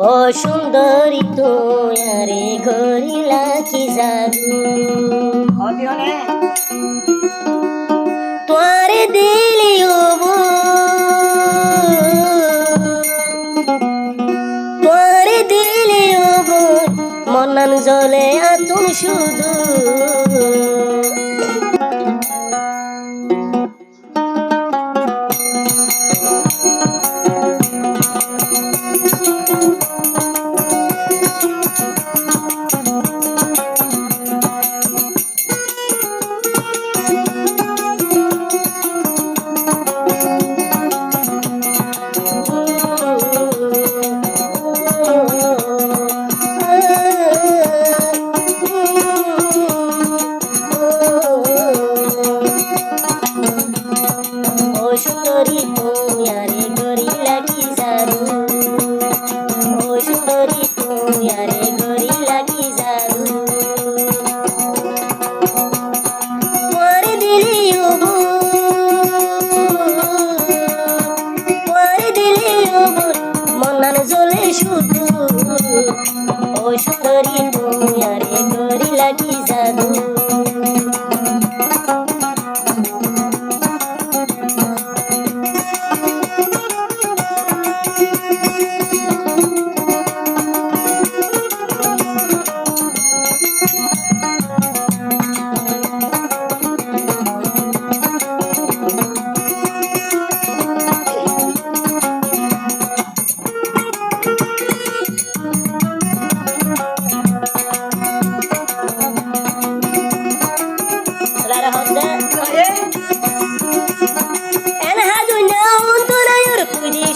ও সুন্দরী তুই আরে গরিলা কি জাদু তোরে দিলিও তোরে দিলিও মনান জলে আতুন শুধু সুন্দরী তুমি আরে গরিলা কি জাদু ও সুন্দরী তুমি আরে গরিলা কি জাদু তোরে দিলিও মনান জলে শুধু ও সুন্দরী তুমি আরে গরিলা কি জাদু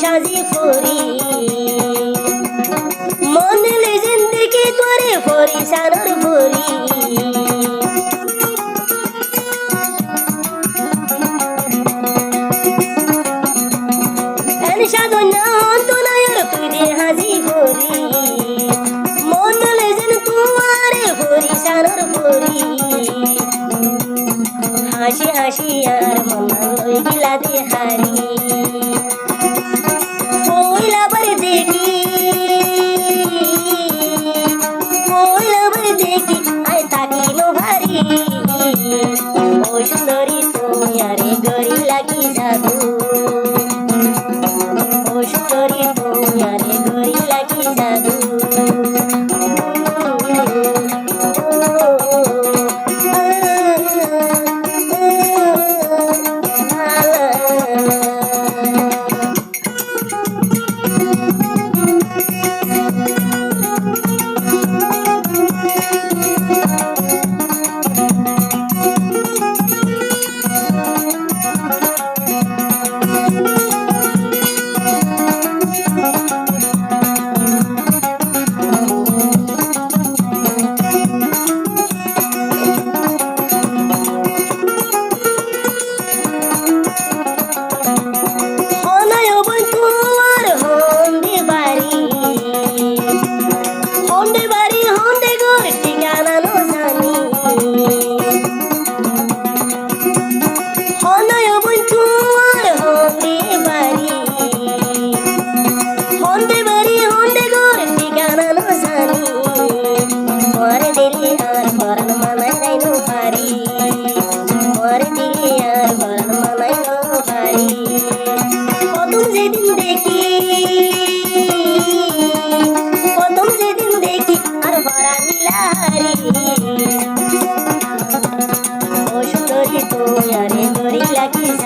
সাজি ফরি মনলে জিন্দগি করে ফরি সানর ফরি এন সাধনা অন্তনায়র তুই দে হাজি ফরি মনলে জিন তোমারে ফরি সানর ফরি হাসি হাসি আর মন লই গিলা দে হারি ও সুন্দরী তুমি আরে গরিলা কি জাদু ও সুন্দরী তুমি আরে গরিলা কি জাদু ও সুন্দরী তুমি আরে গরিলা কি